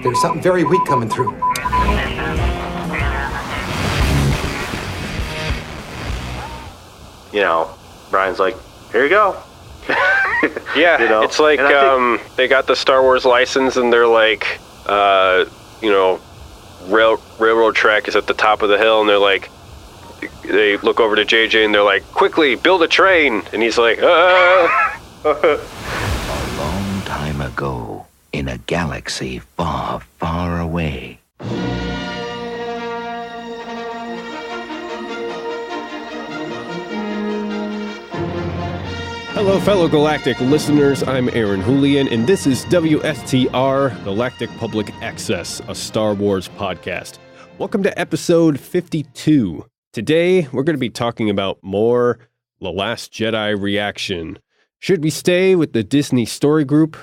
There's something very weak coming through. You know, Brian's like, here you go. Yeah, you know? It's like they got the Star Wars license and they're like, railroad track is at the top of the hill and they're like, they look over to JJ and they're like, quickly, build a train. And he's like, A long time ago, in a galaxy far, far away. Hello, fellow Galactic listeners. I'm Aaron Julian, and this is WSTR Galactic Public Access, a Star Wars podcast. Welcome to episode 52. Today, we're going to be talking about more The Last Jedi reaction. Should we stay with the Disney story group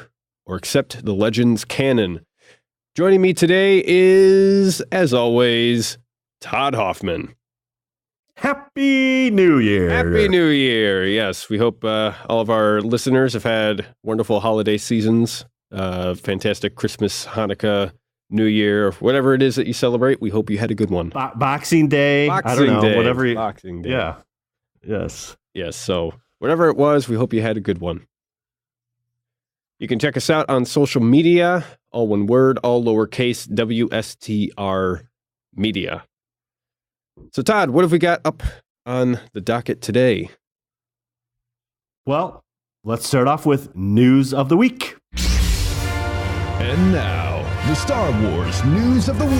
or accept the Legends canon? Joining me today is, as always, Todd Hoffman. Happy New Year. Happy New Year. Yes, we hope all of our listeners have had wonderful holiday seasons, fantastic Christmas, Hanukkah, New Year, whatever it is that you celebrate. We hope you had a good one. Boxing Day. I don't know. Day. Whatever. Boxing Day. Yeah. Yes. Yes. So whatever it was, we hope you had a good one. You can check us out on social media, all one word, all lowercase, WSTR Media. So Todd, what have we got up on the docket today? Well, let's start off with news of the week. And now, the Star Wars News of the Week.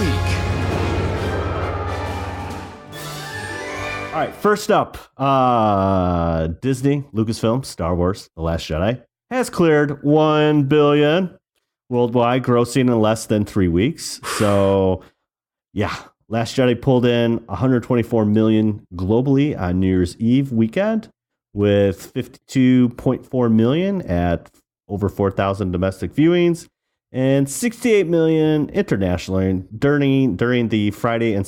All right, first up, Disney, Lucasfilm, Star Wars, The Last Jedi, has cleared $1 billion worldwide, grossing in less than 3 weeks. So, yeah, Last Jedi pulled in $124 million globally on New Year's Eve weekend, with $52.4 million at over 4,000 domestic viewings and $68 million internationally during the Friday and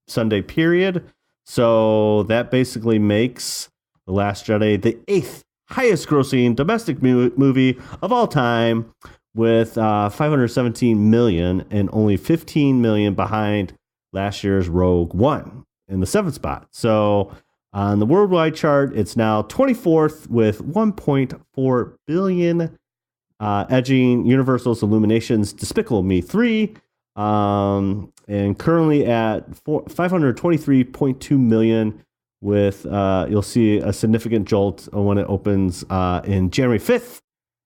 Sunday period. So that basically makes The Last Jedi the 8th highest grossing domestic movie of all time, with $517 million and only $15 million behind last year's Rogue One in the 7th spot. So on the worldwide chart, it's now 24th with $1.4 billion, edging Universal's Illumination's Despicable Me 3, and currently at $523.2 million, with you'll see a significant jolt when it opens in January 5th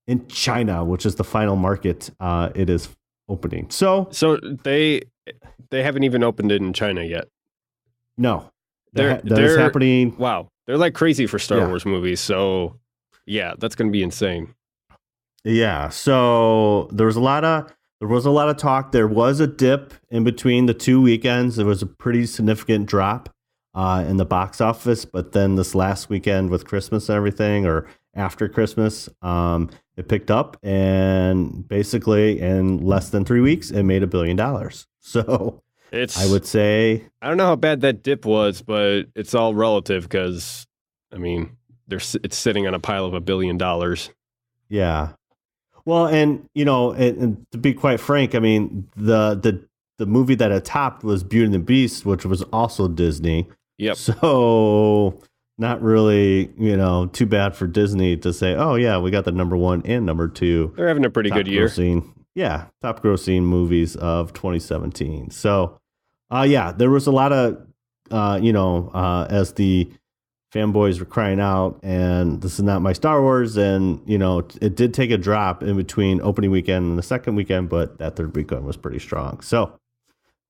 in China, which is the final market it is opening. So they haven't even opened it in China yet. No. That is happening. Wow. They're like crazy for Star Wars movies. So, yeah, that's going to be insane. Yeah. So there was a lot of talk. There was a dip in between the 2 weekends. There was a pretty significant drop in the box office. But then this last weekend with Christmas and everything, or after Christmas, it picked up, and basically in less than 3 weeks, it made $1 billion. So I would say, I don't know how bad that dip was, but it's all relative because, I mean, it's sitting on a pile of $1 billion. Yeah. Well, and you know, and to be quite frank, I mean, the movie that it topped was Beauty and the Beast, which was also Disney. Yep. So not really, you know, too bad for Disney to say, oh yeah, we got the number 1 and number 2. They're having a pretty good year. Top grossing movies of 2017. So, there was a lot of, as the fanboys were crying out, and this is not my Star Wars, and, you know, it did take a drop in between opening weekend and the second weekend, but that third weekend was pretty strong. So,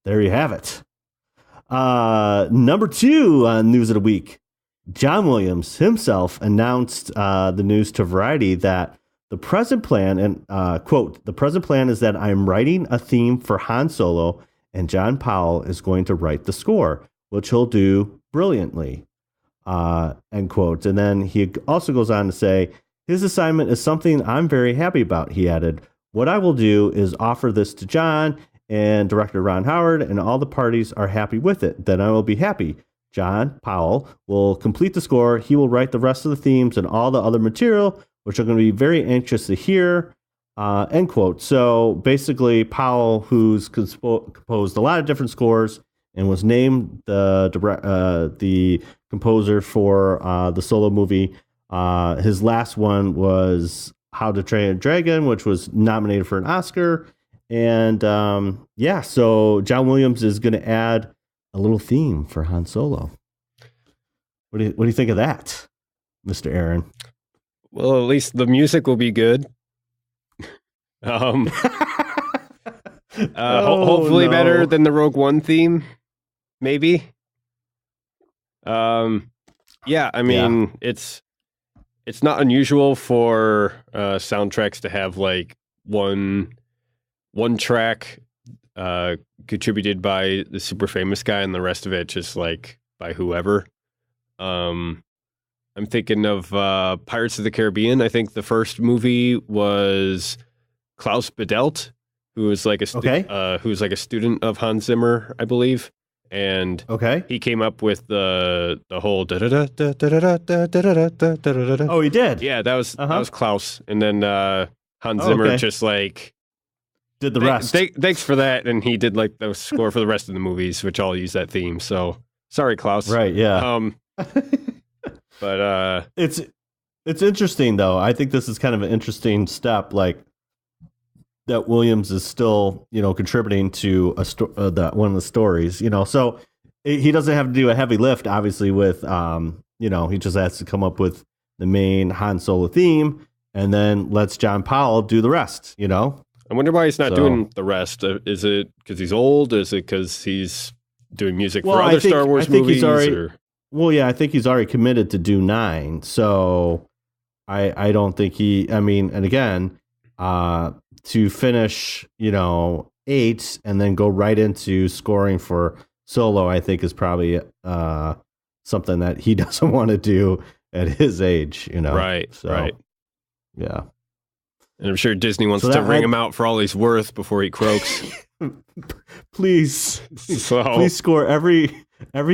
there you have it. Number 2 on News of the Week. John Williams himself announced the news to Variety that the present plan, and quote, the present plan is that I'm writing a theme for Han Solo, and John Powell is going to write the score, which he'll do brilliantly, end quote. And then he also goes on to say, his assignment is something I'm very happy about, he added. What I will do is offer this to John and director Ron Howard, and all the parties are happy with it. Then I will be happy. John Powell will complete the score. He will write the rest of the themes and all the other material, which I'm going to be very anxious to hear. End quote. So basically, Powell, who's composed a lot of different scores and was named the composer for the Solo movie. His last one was How to Train a Dragon, which was nominated for an Oscar. And so John Williams is going to add a little theme for Han Solo. What do you think of that, Mr. Aaron? Well, at least the music will be good. Hopefully better than the Rogue One theme, maybe. It's not unusual for soundtracks to have like one track contributed by the super famous guy and the rest of it just like by whoever. I'm thinking of Pirates of the Caribbean. I think the first movie was Klaus Badelt, who was like a student of Hans Zimmer, I believe. And he came up with the whole da da da da da da da da da da. Oh, he did. Yeah, that was Klaus, and then Hans Zimmer just like did the rest. Thanks for that, and he did like the score for the rest of the movies, which all use that theme. So sorry, Klaus. Right? Yeah. But it's interesting though. I think this is kind of an interesting step, like that Williams is still, contributing to one of the stories, so he doesn't have to do a heavy lift, obviously, with, he just has to come up with the main Han Solo theme and then lets John Powell do the rest, I wonder why he's not doing the rest. Is it because he's old? Is it because he's doing music for other Star Wars movies? I think he's already committed to do 9. So I don't think and again, to finish, 8 and then go right into scoring for Solo, I think is probably something that he doesn't want to do at his age, Right, so, right. Yeah. And I'm sure Disney wants to ring him out for all he's worth before he croaks. Please score every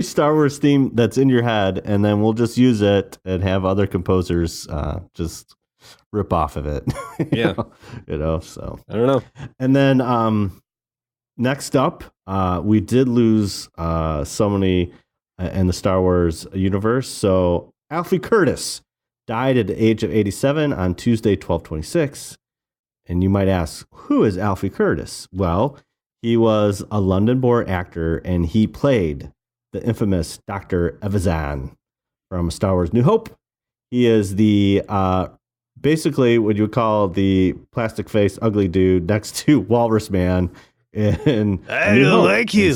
Star Wars theme that's in your head, and then we'll just use it and have other composers just rip off of it. Yeah. So I don't know. And then next up, we did lose somebody in the Star Wars universe. So Alfie Curtis died at the age of 87 on Tuesday, 12/26. And you might ask, who is Alfie Curtis? Well, he was a London-born actor, and he played the infamous Dr. Evazan from Star Wars New Hope. He is the basically what you would call the plastic face ugly dude next to Walrus Man in I New don't Hope. like you.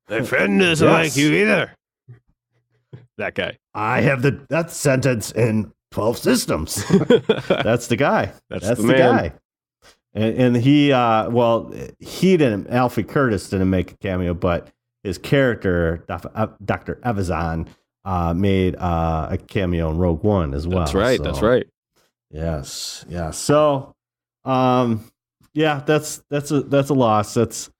My friend doesn't like you either. That guy. I have the death sentence in 12 systems. That's the guy. That's the man. guy. And he Alfie Curtis didn't make a cameo, but his character, Dr. Evazan, made a cameo in Rogue One as well. That's right. So, That's right. Yes. Yeah. So, that's a loss. That's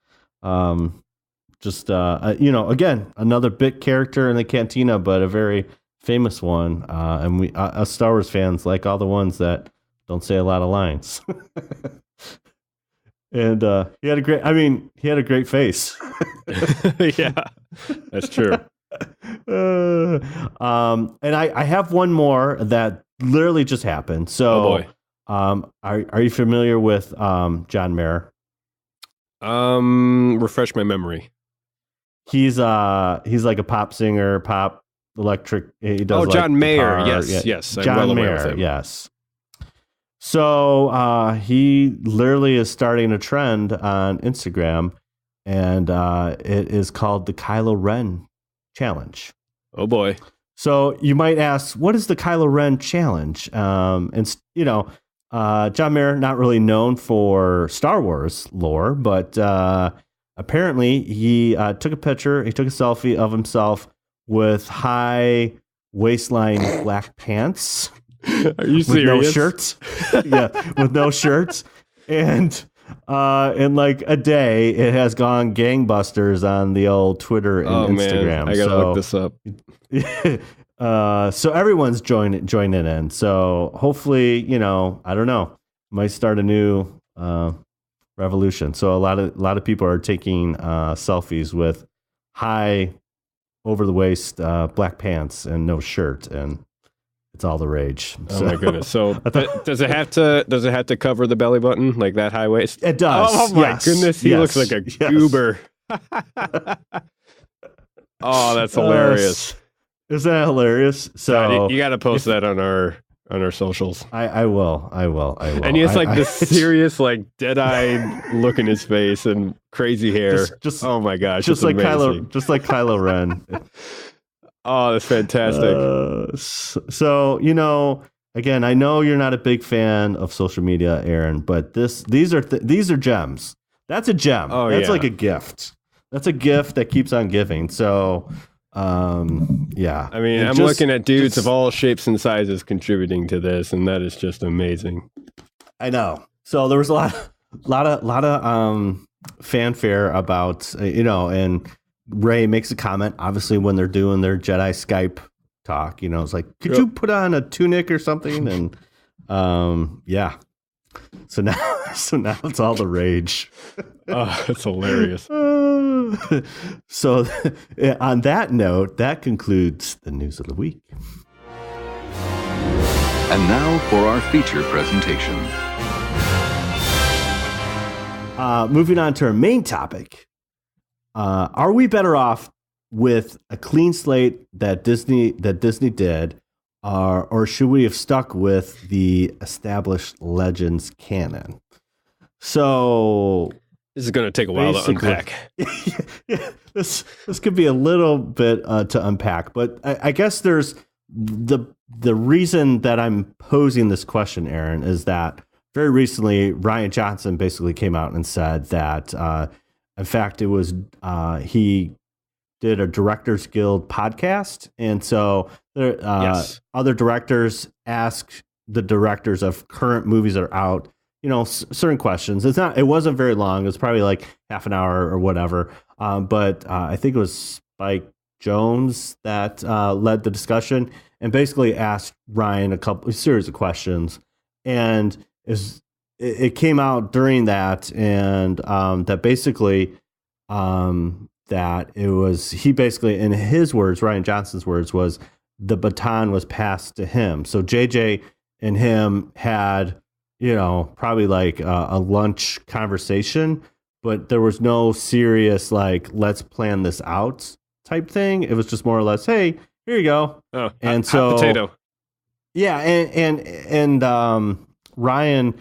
again, another bit character in the Cantina, but a very famous one. And we, us Star Wars fans, like all the ones that don't say a lot of lines. And he had a great face. Yeah, that's true. And I have one more that literally just happened. So, are you familiar with John Mayer? Refresh my memory. He's like a pop singer, pop electric. He does John Mayer. guitar. Yes. I'm John well aware Mayer. of him. Yes. So he literally is starting a trend on Instagram, and it is called the Kylo Ren Challenge. Oh boy! So you might ask, what is the Kylo Ren Challenge? John Mayer, not really known for Star Wars lore, but apparently he took a picture, he took a selfie of himself with high waistline black pants. Are you serious? With no shirts. Yeah, with no shirts. And in like a day, it has gone gangbusters on the old Twitter and Instagram. Man. I gotta look this up. So everyone's joining in. So hopefully, I don't know. might start a new revolution. So a lot of people are taking selfies with high over the waist black pants and no shirt, and it's all the rage. Oh my goodness! So does it have to cover the belly button like that high waist? It does. Oh my goodness! He looks like a goober. Oh, that's hilarious! Isn't that hilarious? So God, you got to post that on our socials. I will. And he has like this serious, like dead-eyed look in his face and crazy hair. Just oh my gosh, just like amazing. Kylo Ren. Oh, that's fantastic. So again, I know you're not a big fan of social media, Aaron, but these are gems. That's a gem. Oh, that's yeah. like a gift. That's a gift that keeps on giving. So, yeah. I mean, I'm looking at dudes of all shapes and sizes contributing to this, and that is just amazing. I know. So there was a lot of fanfare about and Ray makes a comment. Obviously, when they're doing their Jedi Skype talk, it's like, could you put on a tunic or something? And yeah. So now it's all the rage. Oh, that's hilarious. So on that note, that concludes the news of the week. And now for our feature presentation. Moving on to our main topic. Are we better off with a clean slate that Disney did, or should we have stuck with the established Legends canon? So this is going to take a while to unpack. Yeah, this could be a little bit to unpack, but I guess there's the reason that I'm posing this question, Aaron, is that very recently Rian Johnson basically came out and said that in fact it was he did a Directors Guild podcast, and so there, other directors ask the directors of current movies that are out, certain questions. It wasn't very long. It was probably like half an hour or whatever. But I think it was Spike Jones that led the discussion and basically asked Ryan a series of questions. And it came out during that, and that basically that it was, he basically, in his words, Rian Johnson's words, was the baton was passed to him. So JJ and him had, probably like a lunch conversation, but there was no serious, like, let's plan this out type thing. It was just more or less, hey, here you go. Oh, and hot potato. Yeah. And Ryan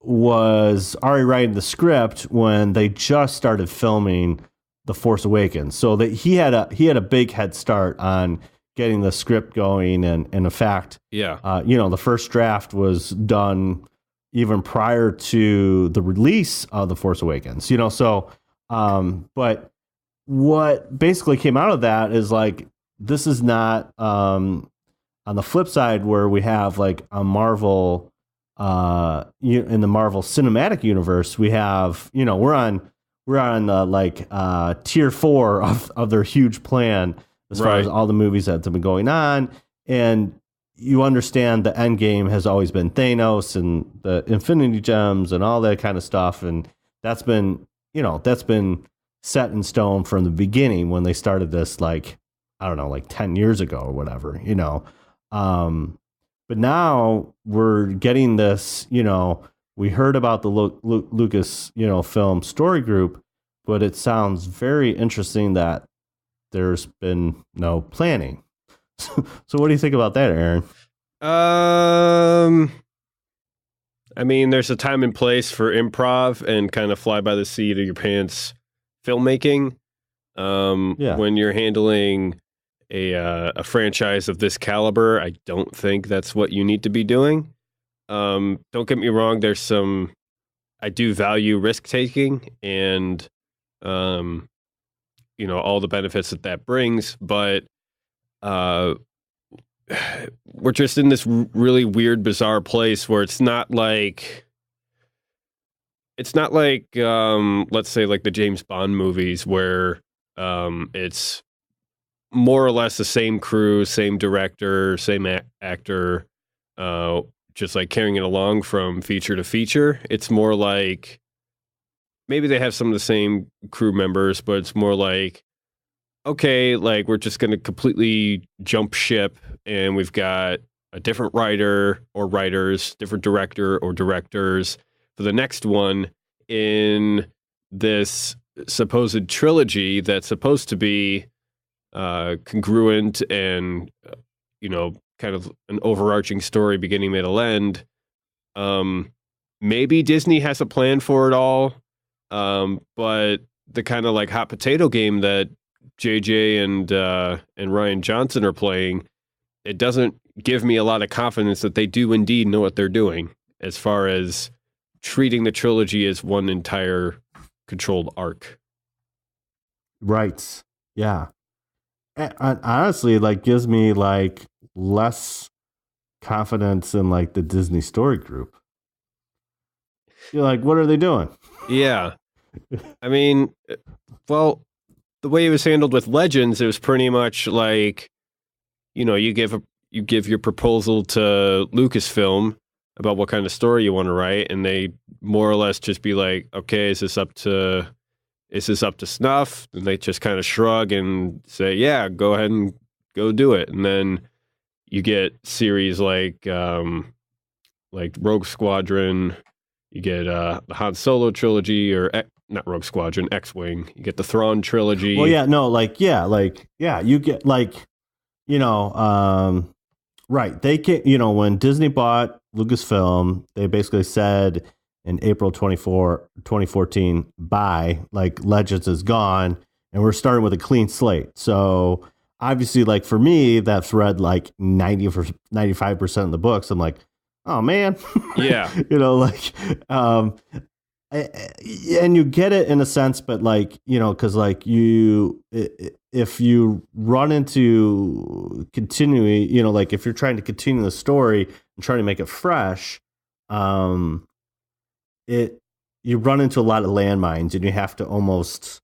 was already writing the script when they just started filming The Force Awakens. So that he had a big head start on getting the script going. And in fact, the first draft was done even prior to the release of The Force Awakens, but what basically came out of that is like, this is not, on the flip side where we have like a Marvel, in the Marvel Cinematic Universe, we have, we're on tier 4 of their huge plan as far as all the movies that have been going on. And you understand the end game has always been Thanos and the Infinity Gems and all that kind of stuff. And that's been set in stone from the beginning when they started this, like, I don't know, like 10 years ago or whatever, but now we're getting this, we heard about the Lucas, film story group, but it sounds very interesting that there's been no planning. So what do you think about that, Aaron? I mean, there's a time and place for improv and kind of fly by the seat of your pants filmmaking. When you're handling a franchise of this caliber, I don't think that's what you need to be doing. Don't get me wrong. I do value risk taking and, all the benefits that brings, but we're just in this really weird, bizarre place where it's not like, let's say like the James Bond movies where it's more or less the same crew, same director, same actor, just like carrying it along from feature to feature. It's more like maybe they have some of the same crew members, but it's more like, okay, like we're just going to completely jump ship, and we've got a different writer or writers, different director or directors for the next one in this supposed trilogy that's supposed to be congruent and, kind of an overarching story beginning, middle, end. Maybe Disney has a plan for it all, but the kind of like hot potato game that JJ and Rian Johnson are playing, it doesn't give me a lot of confidence that they do indeed know what they're doing as far as treating the trilogy as one entire controlled arc. Right. Yeah. And honestly, like gives me like less confidence in like the Disney story group. You're like, what are they doing? Yeah. I mean, well, the way it was handled with Legends, it was pretty much like, you give your proposal to Lucasfilm about what kind of story you want to write, and they more or less just be like, okay, is this up to snuff? And they just kind of shrug and say, yeah, go ahead and go do it. And then you get series like Rogue Squadron, you get the Han Solo trilogy, or not Rogue Squadron, X-Wing. You get the Thrawn trilogy. Well, yeah, no, you get right. They can, when Disney bought Lucasfilm, they basically said in April 2014, bye, like Legends is gone, and we're starting with a clean slate. So obviously, like for me, that thread, like 95% of the books, I'm like, oh man. Yeah. And you get it in a sense, but like, because like if you run into continuing, like if you're trying to continue the story and trying to make it fresh, you run into a lot of landmines, and you have to almost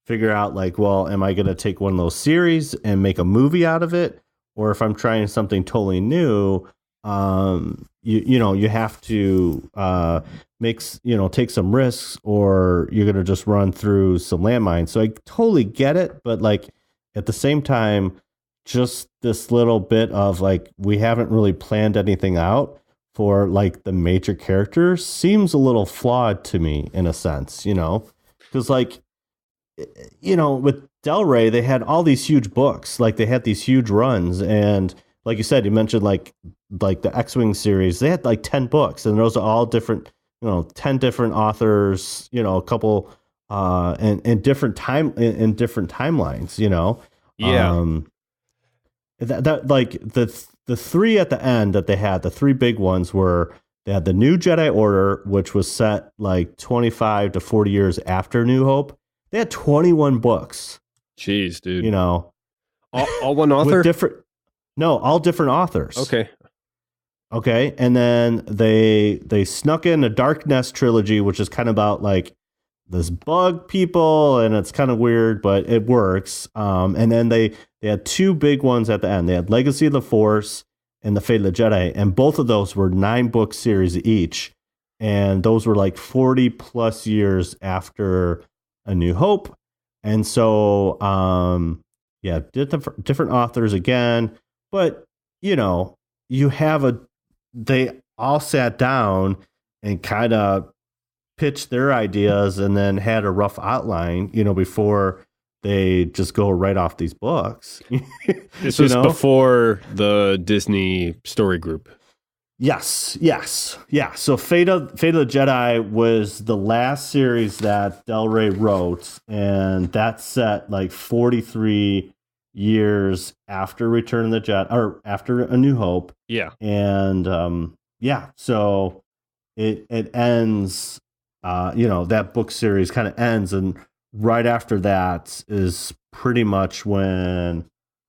figure out like, well, am I going to take one of those series and make a movie out of it? Or if I'm trying something totally new, you have to take some risks, or you're going to just run through some landmines. So I totally get it, but like at the same time, just this little bit of like, we haven't really planned anything out for like the major characters seems a little flawed to me in a sense, because like, with Del Rey, they had all these huge books, like they had these huge runs, and like you said, you mentioned like the X-Wing series, they had like 10 books, and those are all different, 10 different authors, a couple, and different timelines, Yeah. That like the three at the end that they had, the three big ones were, they had the New Jedi Order, which was set like 25 to 40 years after New Hope. They had 21 books. Jeez, dude. All one author? All different authors. Okay. And then they snuck in a Dark Nest trilogy, which is kind of about like this bug people, and it's kind of weird, but it works. And then they had two big ones at the end. They had Legacy of the Force and The Fate of the Jedi, and both of those were 9-book series each. And those were like 40 plus years after A New Hope. And so, different authors again, but they all sat down and kind of pitched their ideas and then had a rough outline, before they just go right off these books. This was before the Disney story group. Yes. Yeah. So Fate of the Jedi was the last series that Del Rey wrote, and that's set like 43 years after Return of the Jedi, or after A New Hope. Yeah. And so it ends, that book series kind of ends, and right after that is pretty much when, I'm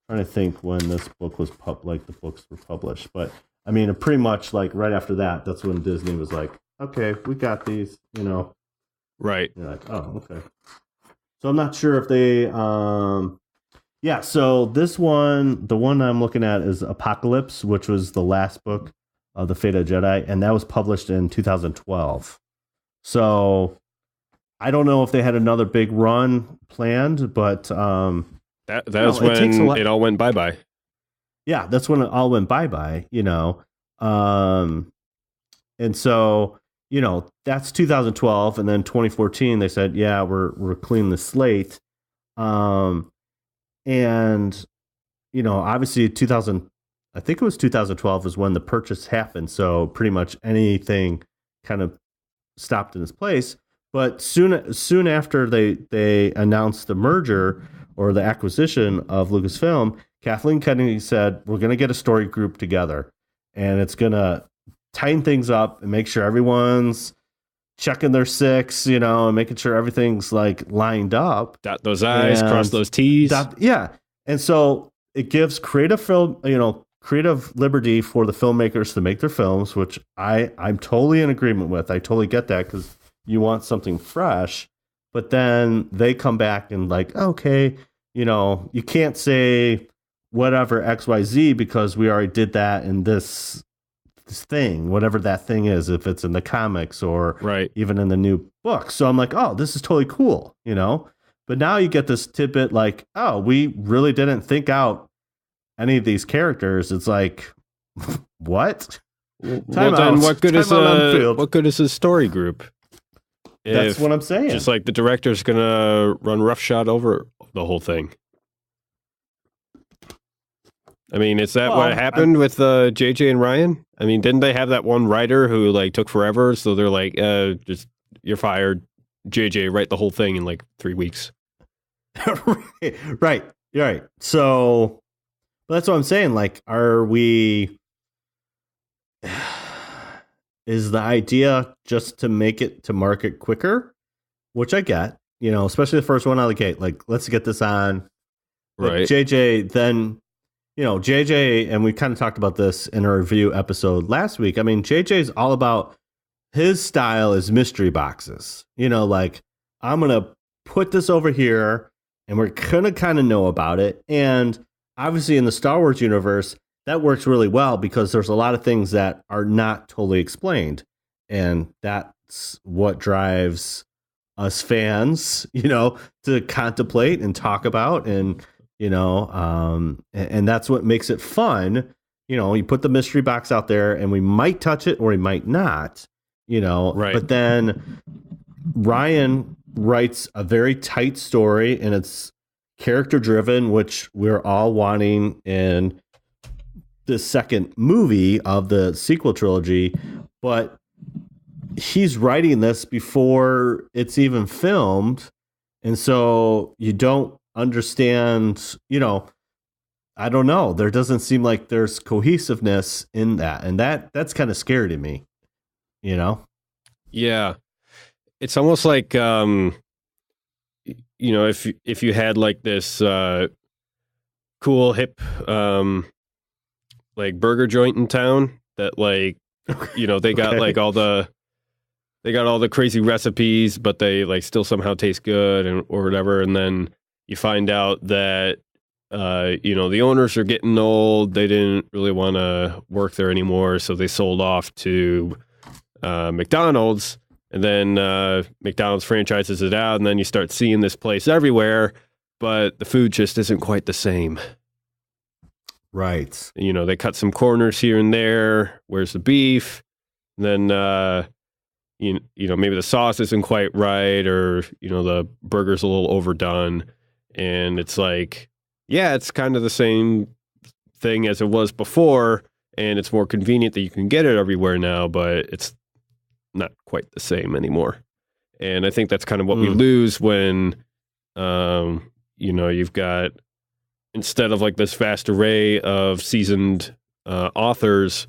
trying to think when this book was the books were published, but I mean, pretty much like right after that, that's when Disney was like, okay, we got these, Right. You're like, oh, okay. So I'm not sure if they, so this one, the one I'm looking at is Apocalypse, which was the last book of the Fate of the Jedi, and that was published in 2012. So I don't know if they had another big run planned, but that was when it all went bye-bye. Yeah, that's when it all went bye-bye, and so, that's 2012, and then 2014 they said, yeah, we're cleaning the slate. And obviously I think it was 2012 is when the purchase happened, so pretty much anything kind of stopped in its place. But soon after they announced the merger or the acquisition of Lucasfilm, Kathleen Kennedy said, we're going to get a story group together, and it's going to tighten things up and make sure everyone's checking their six, and making sure everything's like lined up. Dot those I's, cross those T's. Yeah. And so it gives creative liberty for the filmmakers to make their films, which I'm totally in agreement with. I totally get that, because you want something fresh. But then they come back and like, okay, you can't say whatever XYZ because we already did that in this thing, whatever that thing is, if it's in the comics or even in the new book. So I'm like, oh, this is totally cool, But now you get this tidbit like, oh, we really didn't think out any of these characters. It's like, what? What good is a story group? That's what I'm saying. Just like the director's gonna run roughshod over the whole thing. I mean, is that what happened with JJ and Rian? I mean, didn't they have that one writer who like took forever? So they're like, just you're fired. JJ, write the whole thing in like 3 weeks. Right. You're right. So that's what I'm saying. Like, is the idea just to make it to market quicker? Which I get, especially the first one out of the gate. Like, let's get this on. But right. JJ then, JJ, and we kind of talked about this in our review episode last week. I mean, JJ's all about, his style is mystery boxes. Like, I'm going to put this over here and we're going to kind of know about it. And obviously in the Star Wars universe, that works really well because there's a lot of things that are not totally explained. And that's what drives us fans, to contemplate and talk about. And, and that's what makes it fun. You put the mystery box out there and we might touch it or we might not, Right. But then Rian writes a very tight story and it's character driven, which we're all wanting in the second movie of the sequel trilogy. But he's writing this before it's even filmed. And so you don't understand, I don't know. There doesn't seem like there's cohesiveness in that. And that's kind of scary to me, Yeah. It's almost like, if you had like this cool hip like burger joint in town that like, they got like all the crazy recipes, but they like still somehow taste good or whatever. And then you find out that, the owners are getting old. They didn't really want to work there anymore. So they sold off to McDonald's. And then McDonald's franchises it out, and then you start seeing this place everywhere, but the food just isn't quite the same. Right. They cut some corners here and there. Where's the beef? And then, maybe the sauce isn't quite right, or, the burger's a little overdone. And it's like, yeah, it's kind of the same thing as it was before, and it's more convenient that you can get it everywhere now, but it's not quite the same anymore. And I think that's kind of what we lose when, you've got, instead of like this vast array of seasoned authors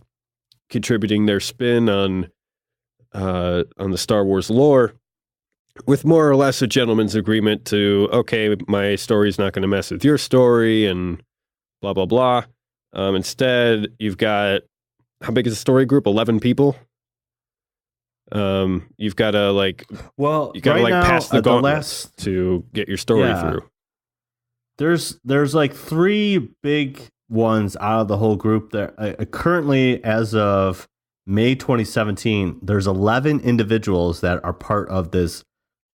contributing their spin on the Star Wars lore, with more or less a gentleman's agreement to, okay, my story's not going to mess with your story and blah, blah, blah. Instead, you've got, how big is the story group? 11 people? You've got to pass the gauntlet to get your story through. There's like 3 big ones out of the whole group. There currently, as of May 2017, there's 11 individuals that are part of this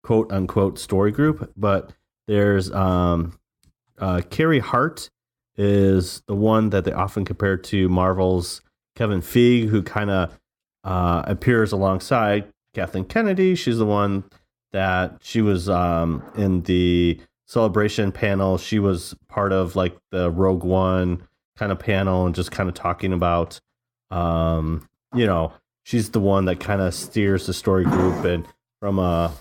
quote unquote story group. But there's Carrie Hart is the one that they often compare to Marvel's Kevin Feige, who kind of appears alongside Kathleen Kennedy. She's the one that she was in the Celebration panel. She was part of like the Rogue One kind of panel and just kind of talking about, she's the one that kind of steers the story group and from a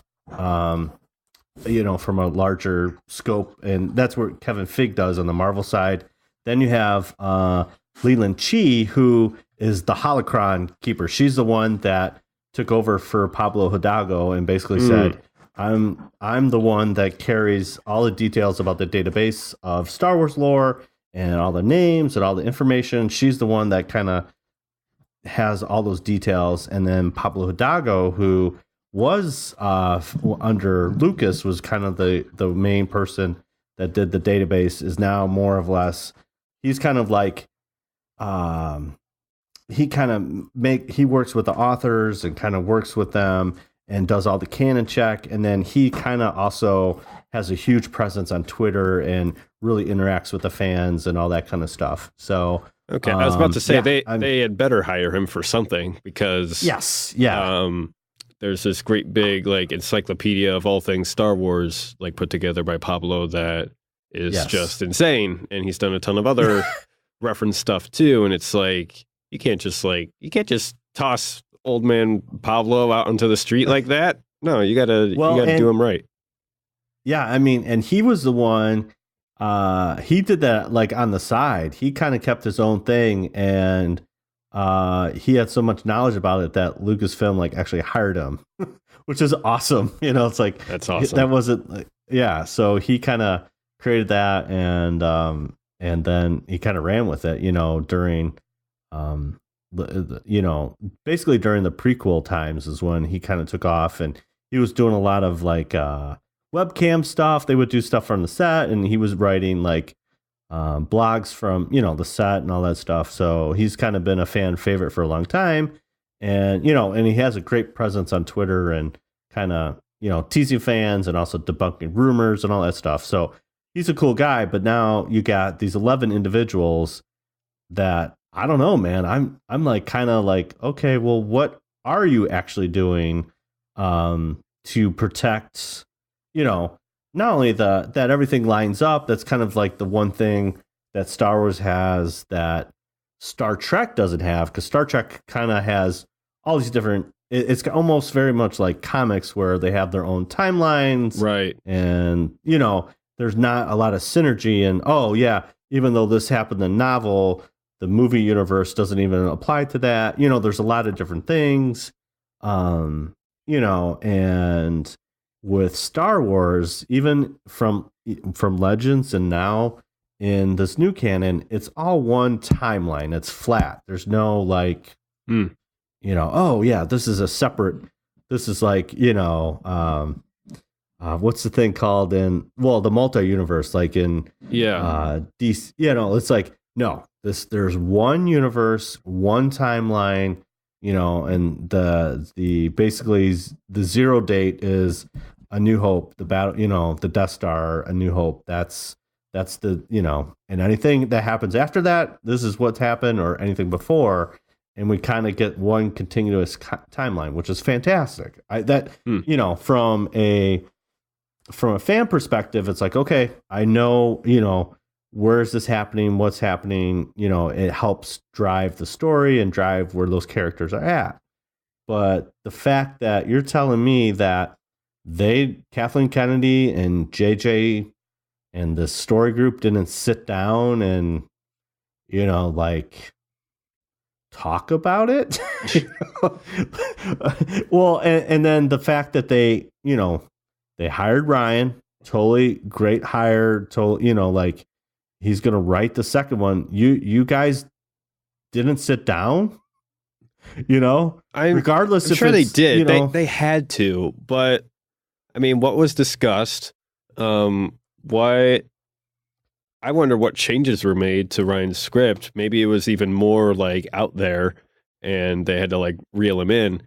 larger scope. And that's what Kevin Feige does on the Marvel side. Then you have Leland Chi, who is the holocron keeper. She's the one that took over for Pablo Hidalgo and basically said, I'm the one that carries all the details about the database of Star Wars lore and all the names and all the information. She's the one that kind of has all those details. And then Pablo Hidalgo, who was under Lucas, was kind of the main person that did the database, is now more or less, he's kind of like, he works with the authors and kind of works with them and does all the canon check. And then he kind of also has a huge presence on Twitter and really interacts with the fans and all that kind of stuff. So, okay. I was about to say they had better hire him for something because there's this great big like encyclopedia of all things Star Wars, like put together by Pablo that is just insane. And he's done a ton of other reference stuff too. And it's like, you can't just toss old man Pablo out onto the street like that. No, you gotta do him right. Yeah, I mean, and he was the one. He did that like on the side. He kind of kept his own thing, and he had so much knowledge about it that Lucasfilm like actually hired him, which is awesome. It's like that's awesome. That wasn't So he kind of created that, and then he kind of ran with it. During basically during the prequel times is when he kind of took off, and he was doing a lot of like webcam stuff. They would do stuff from the set, and he was writing like blogs from the set and all that stuff. So he's kind of been a fan favorite for a long time, and and he has a great presence on Twitter and kind of teasing fans and also debunking rumors and all that stuff. So he's a cool guy. But now you got these 11 individuals that, I don't know, man. I'm like kind of like, okay, well, what are you actually doing to protect, not only that everything lines up. That's kind of like the one thing that Star Wars has that Star Trek doesn't have, because Star Trek kind of has all these different. It's almost very much like comics where they have their own timelines, right? And there's not a lot of synergy. And even though this happened in the novel, the movie universe doesn't even apply to that. There's a lot of different things, and with Star Wars, even from Legends and now in this new canon, it's all one timeline. It's flat. There's no like, this is a separate, this is like, what's the thing called in, the multi-universe, like in DC, it's like, no, there's one universe, one timeline, and the basically the zero date is A New Hope, the battle, the Death Star, A New Hope. That's the, and anything that happens after that, this is what's happened, or anything before, and we kind of get one continuous timeline, which is fantastic. From a fan perspective, it's like, okay, I know, where is this happening? What's happening? It helps drive the story and drive where those characters are at. But the fact that you're telling me that Kathleen Kennedy and JJ and the story group didn't sit down and, like talk about it. Well, and then the fact that they hired Rian, totally great hire, like, he's going to write the second one. You guys didn't sit down, regardless. I'm sure they did. They had to, but I mean, what was discussed? What I wonder what changes were made to Ryan's script. Maybe it was even more like out there and they had to like reel him in.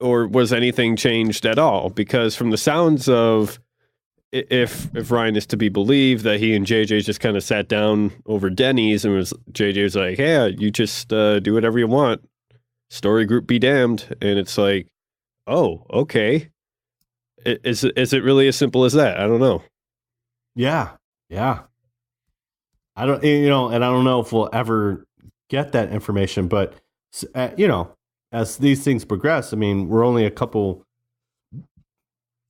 Or was anything changed at all? Because from the sounds of, if Ryan is to be believed, that he and JJ just kind of sat down over Denny's and JJ was like, hey, you just do whatever you want. Story group be damned. And it's like, oh, okay. Is it really as simple as that? I don't know. Yeah. I don't, and I don't know if we'll ever get that information, but as these things progress, I mean, we're only a couple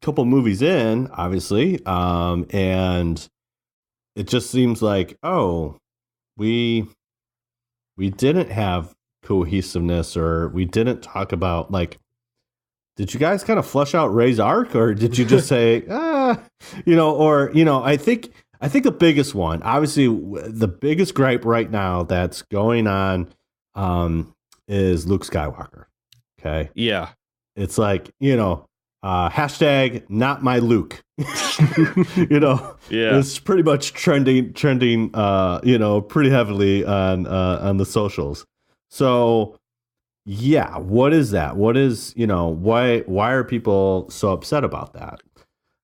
movies in, obviously, and it just seems like, oh, we didn't have cohesiveness, or we didn't talk about, like, did you guys kind of flush out Ray's arc, or did you just say, I think the biggest one, obviously the biggest gripe right now that's going on is Luke Skywalker. Okay. Yeah. It's like, hashtag not my Luke. Yeah. It's pretty much trending, pretty heavily on the socials. So yeah, what is that? What is, why are people so upset about that?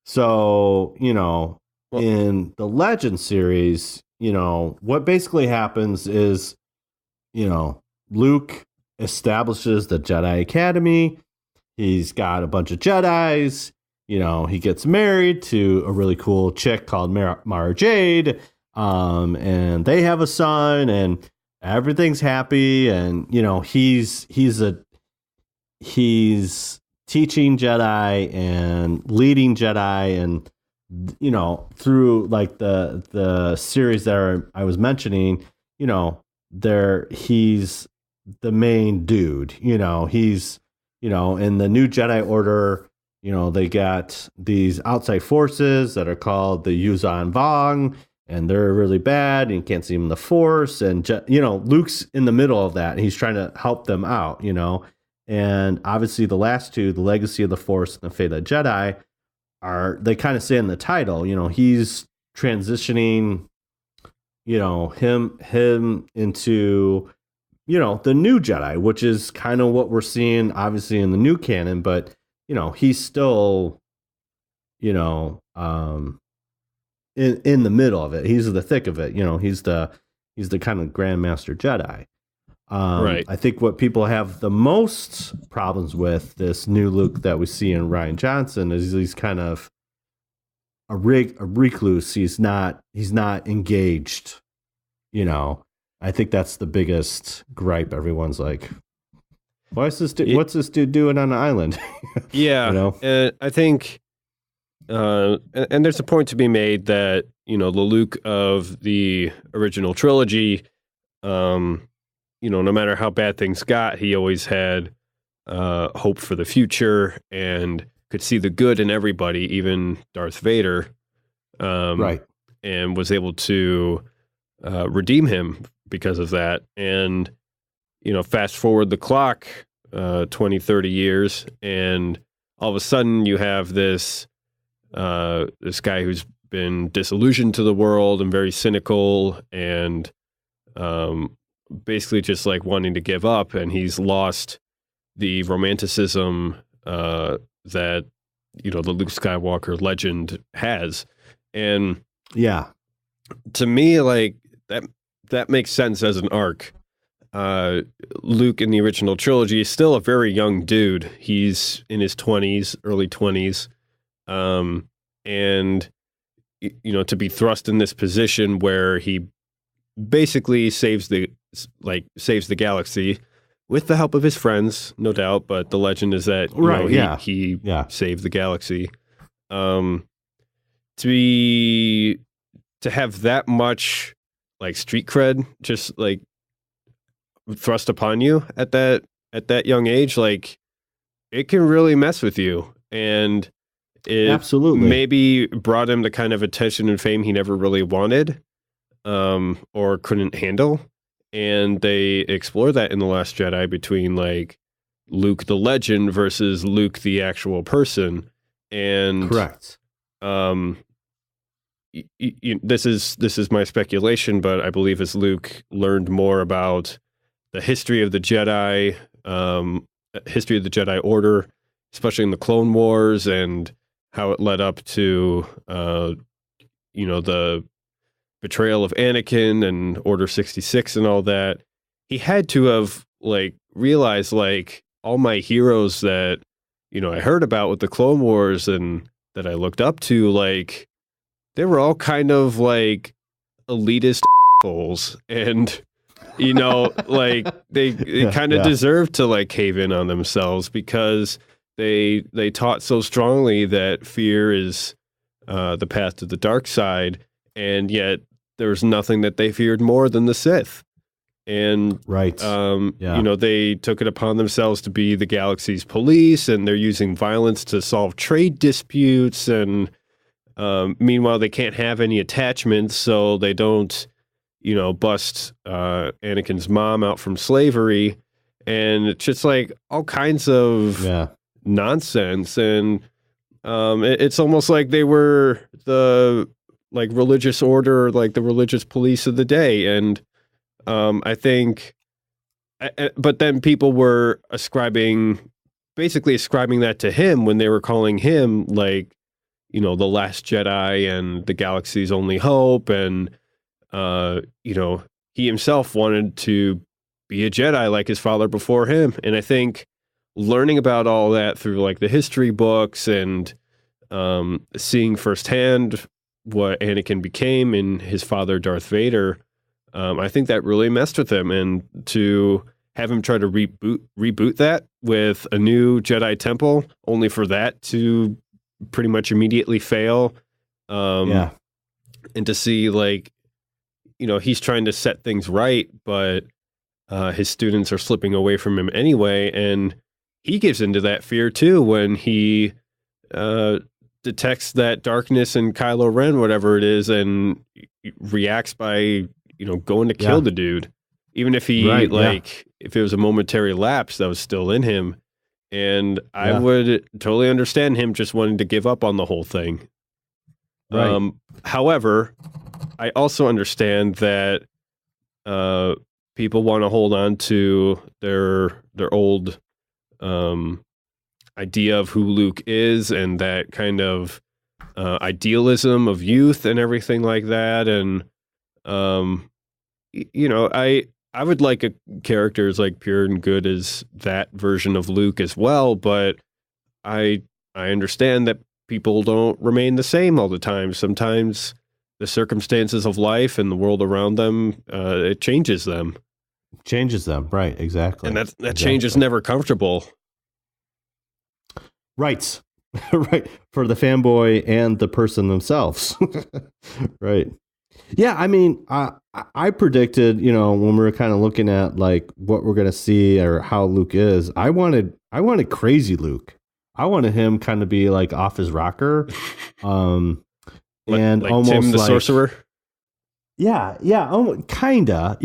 So, in the Legend series, what basically happens is, Luke establishes the Jedi Academy. He's got a bunch of Jedis. He gets married to a really cool chick called Mara Jade. And they have a son, and everything's happy. And, he's teaching Jedi and leading Jedi, and, through like the series that I was mentioning, he's the main dude. He's, in the new Jedi Order, they got these outside forces that are called the Yuuzhan Vong, and they're really bad, and you can't see them in the Force. And, Luke's in the middle of that, and he's trying to help them out, And obviously the last two, the Legacy of the Force and the Fate of the Jedi, they kind of say in the title, he's transitioning, him into, the new Jedi, which is kind of what we're seeing obviously in the new canon, but, he's still, in the middle of it. He's in the thick of it. He's the kind of Grandmaster Jedi. Right. I think what people have the most problems with this new Luke that we see in Rian Johnson is he's kind of a recluse. He's not engaged. I think that's the biggest gripe. Everyone's like, what's this dude doing on the island? Yeah. And I think, and there's a point to be made that, the Luke of the original trilogy, no matter how bad things got, he always had hope for the future and could see the good in everybody, even Darth Vader. Right. And was able to redeem him because of that. And, fast forward the clock 20, 30 years, and all of a sudden you have this guy who's been disillusioned to the world and very cynical and basically just like wanting to give up, and he's lost the romanticism that the Luke Skywalker legend has. And yeah, to me, like that makes sense as an arc. Luke in the original trilogy is still a very young dude. He's in his 20s, early 20s, and to be thrust in this position where he basically saves the galaxy with the help of his friends, no doubt. But the legend is that he saved the galaxy. To have that much like street cred just like thrust upon you at that young age, like it can really mess with you. And it absolutely maybe brought him the kind of attention and fame he never really wanted. Or couldn't handle. And they explore that in The Last Jedi between like Luke the legend versus Luke the actual person. And correct. this is my speculation, but I believe as Luke learned more about the history of the Jedi, history of the Jedi Order, especially in the Clone Wars, and how it led up to the betrayal of Anakin and Order 66 and all that, he had to have realized all my heroes that I heard about with the Clone Wars and that I looked up to, they were all kind of elitist assholes, and they kind of deserved to cave in on themselves because they taught so strongly that fear is the path to the dark side, and yet there was nothing that they feared more than the Sith. And they took it upon themselves to be the galaxy's police, and they're using violence to solve trade disputes, and meanwhile they can't have any attachments, so they don't bust Anakin's mom out from slavery, and it's just all kinds of nonsense. And it's almost like they were the religious order, the religious police of the day. And I think, but then people were basically ascribing that to him when they were calling him the last Jedi and the galaxy's only hope. And, he himself wanted to be a Jedi like his father before him. And I think learning about all that through the history books and seeing firsthand what Anakin became in his father, Darth Vader, I think that really messed with him. And to have him try to reboot that with a new Jedi Temple, only for that to pretty much immediately fail. And to see he's trying to set things right, but his students are slipping away from him anyway. And he gives into that fear too when he detects that darkness in Kylo Ren, whatever it is, and reacts by going to kill the dude, even if he if it was a momentary lapse that was still in him. And I would totally understand him just wanting to give up on the whole thing. Right. However, I also understand that people want to hold on to their old idea of who Luke is, and that kind of idealism of youth and everything like that. And I would like a character as pure and good as that version of Luke as well, but I understand that people don't remain the same all the time. Sometimes the circumstances of life and the world around them, it changes them. Right, exactly. And that change is never comfortable. Right. Right. For the fanboy and the person themselves. Right. Yeah, I mean, I predicted, when we were kind of looking at what we're going to see or how Luke is, I wanted crazy Luke. I wanted him kind of be off his rocker. And almost Tim the Sorcerer. Yeah, kinda.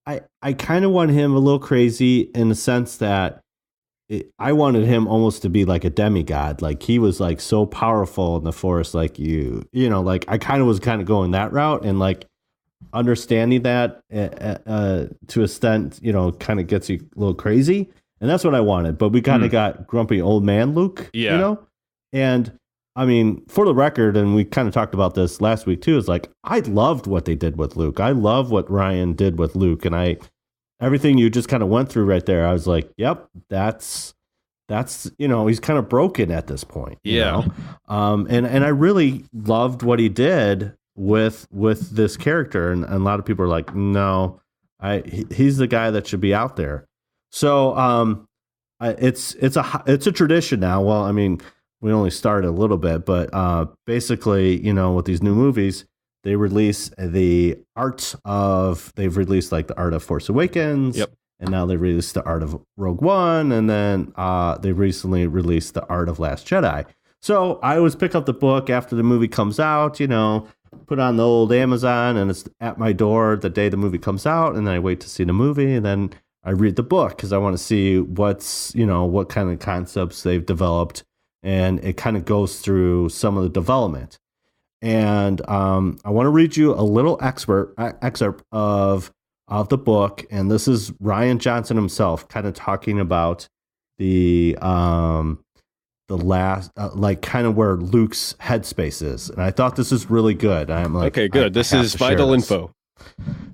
I kind of want him a little crazy in the sense that I wanted him almost to be like a demigod. He was so powerful in the Force, I kind of was going that route, and understanding that to a extent, kind of gets you a little crazy, and that's what I wanted. But we kind of got grumpy old man Luke, and I mean, for the record, and we kind of talked about this last week too, is I loved what they did with Luke. I love what Rian did with Luke, and everything you just kind of went through right there, I was like, yep, that's he's kind of broken at this point. And I really loved what he did with this character, and a lot of people are like, no, he's the guy that should be out there. So it's a tradition now. Well, I mean, we only started a little bit, but basically, with these new movies, they release the they've released the Art of Force Awakens. Yep. And now they released the Art of Rogue One. And then they recently released the Art of Last Jedi. So I always pick up the book after the movie comes out, put on the old Amazon, and it's at my door the day the movie comes out. And then I wait to see the movie, and then I read the book because I want to see what kind of concepts they've developed. And it kind of goes through some of the development. And I want to read you a little excerpt of the book, and this is Rian Johnson himself, kind of talking about the last, like kind of where Luke's headspace is. And I thought this is really good. I'm like, okay, good. This is vital info.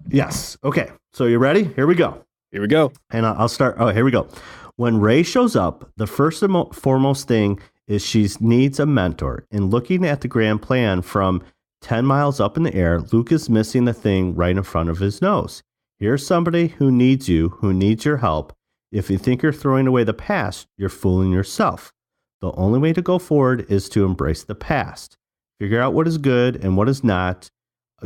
Yes. Okay. So you ready? Here we go. Here we go. And I'll start. Oh, here we go. When Rey shows up, the first and foremost thing is she needs a mentor. In looking at the grand plan from 10 miles up in the air, Luke is missing the thing right in front of his nose. Here's somebody who needs you, who needs your help. If you think you're throwing away the past, you're fooling yourself. The only way to go forward is to embrace the past. Figure out what is good and what is not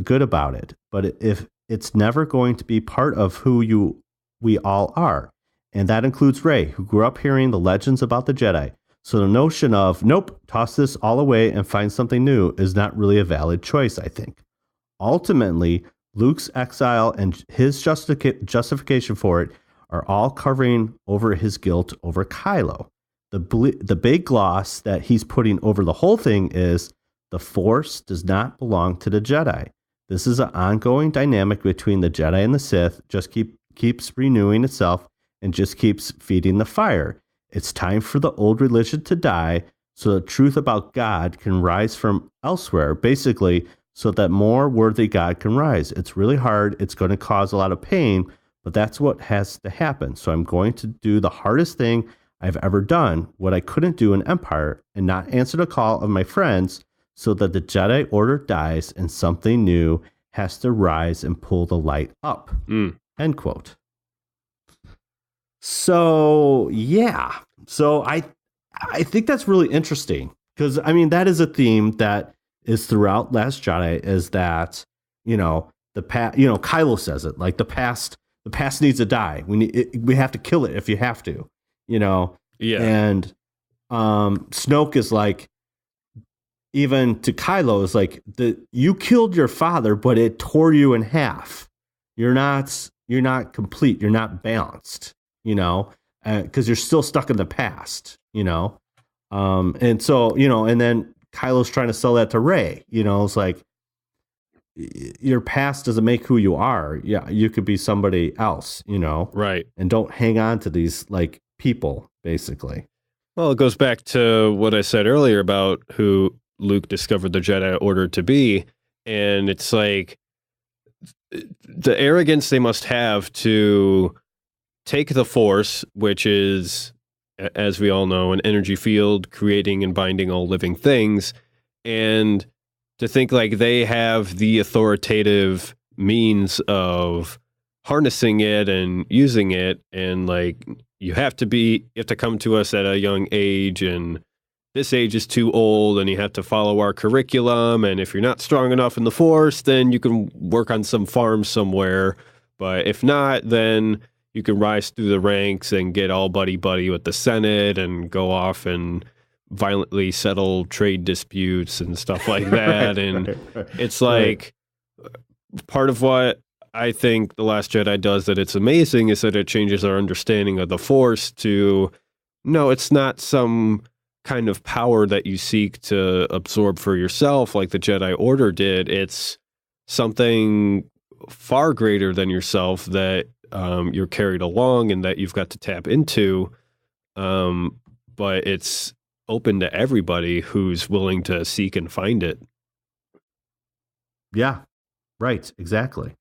good about it. But if it's never going to be part of who we all are. And that includes Rey, who grew up hearing the legends about the Jedi. So the notion of, nope, toss this all away and find something new is not really a valid choice, I think. Ultimately, Luke's exile and his justification for it are all covering over his guilt over Kylo. The big gloss that he's putting over the whole thing is the Force does not belong to the Jedi. This is an ongoing dynamic between the Jedi and the Sith, just keeps renewing itself and just keeps feeding the fire. It's time for the old religion to die so the truth about God can rise from elsewhere, basically, so that more worthy God can rise. It's really hard. It's going to cause a lot of pain, but that's what has to happen. So I'm going to do the hardest thing I've ever done, what I couldn't do in Empire, and not answer the call of my friends so that the Jedi Order dies and something new has to rise and pull the light up. End quote. So, yeah. So I think that's really interesting because, I mean, that is a theme that is throughout Last Jedi is that, the past, Kylo says it, like the past needs to die. We have to kill it if you have to, Yeah. And Snoke is like, even to Kylo is like, you killed your father, but it tore you in half. You're not complete. You're not balanced, because you're still stuck in the past, and so, and then Kylo's trying to sell that to Rey, it's like, your past doesn't make who you are. Yeah. You could be somebody else, Right. And don't hang on to these like people, basically. Well, it goes back to what I said earlier about who Luke discovered the Jedi Order to be. And it's like the arrogance they must have to take the Force, which is, as we all know, an energy field creating and binding all living things, and to think like they have the authoritative means of harnessing it and using it, and like you have to come to us at a young age, and this age is too old, and you have to follow our curriculum, and if you're not strong enough in the Force, then you can work on some farm somewhere, but if not, then you can rise through the ranks and get all buddy-buddy with the Senate and go off and violently settle trade disputes and stuff like that. It's like part of what I think The Last Jedi does that it's amazing is that it changes our understanding of the Force to, no, it's not some kind of power that you seek to absorb for yourself like the Jedi Order did. It's something far greater than yourself that you're carried along and that you've got to tap into, but it's open to everybody who's willing to seek and find it. Yeah, right, exactly.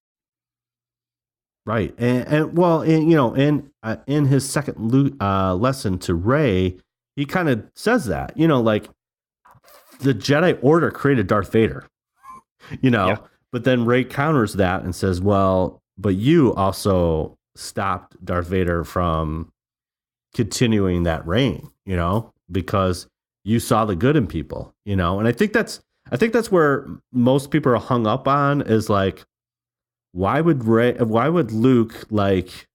Right, and in his second lesson to Rey, he kind of says that, like the Jedi Order created Darth Vader, yeah. But then Rey counters that and says, well, but you also stopped Darth Vader from continuing that reign, because you saw the good in people, and I think that's where most people are hung up on is like, why would Luke like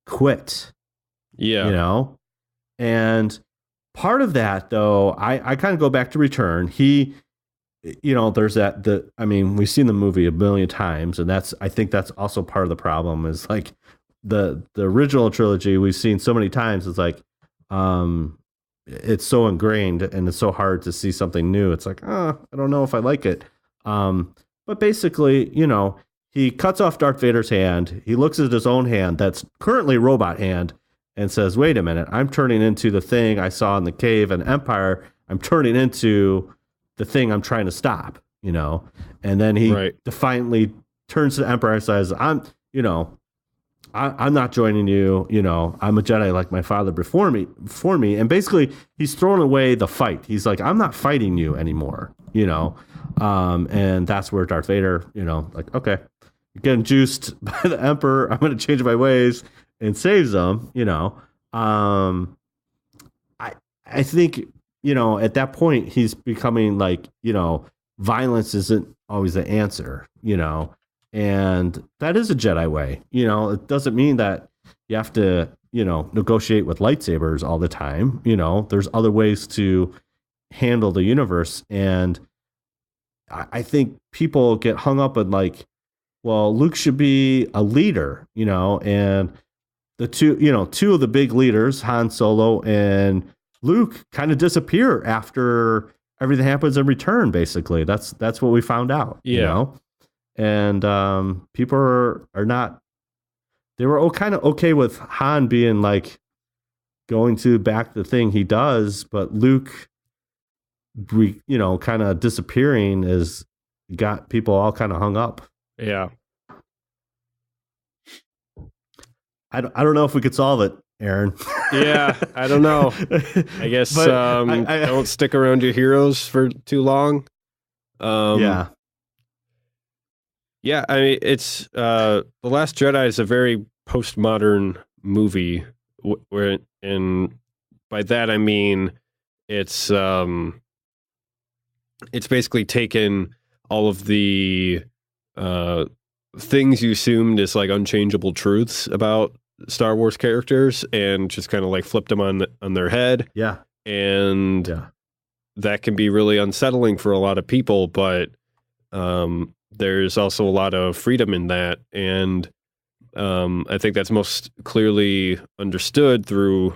quit? Yeah. And part of that though, I kind of go back to Return. He, there's we've seen the movie a million times, and I think that's also part of the problem is like the original trilogy we've seen so many times. It's like, it's so ingrained and it's so hard to see something new. It's like, I don't know if I like it. But basically, he cuts off Darth Vader's hand. He looks at his own hand that's currently a robot hand and says, wait a minute, I'm turning into the thing I saw in the cave and Empire. I'm turning into the thing I'm trying to stop, And then he defiantly turns to the Empire and says, I'm not joining you. I'm a Jedi like my father before me. And basically he's throwing away the fight. He's like, I'm not fighting you anymore, and that's where Darth Vader, like, okay, you're getting juiced by the Emperor. I'm going to change my ways and saves them, I think, at that point he's becoming like, violence isn't always the answer, and that is a Jedi way. It doesn't mean that you have to, negotiate with lightsabers all the time. There's other ways to handle the universe. And I think people get hung up on like, well, Luke should be a leader, and the two of the big leaders, Han Solo and Luke, kind of disappear after everything happens in Return. Basically, that's what we found out. And people are not. They were kind of okay with Han being like going to back the thing he does, but Luke, kind of disappearing has got people all kind of hung up. Yeah. I don't know if we could solve it, Aaron. Yeah, I don't know. I guess don't stick around your heroes for too long. Yeah. Yeah, I mean, it's The Last Jedi is a very postmodern movie, and by that I mean it's basically taken all of the things you assumed as like unchangeable truths about Star Wars characters and just kind of like flipped them on their head. Yeah. And that can be really unsettling for a lot of people, but there's also a lot of freedom in that. And I think that's most clearly understood through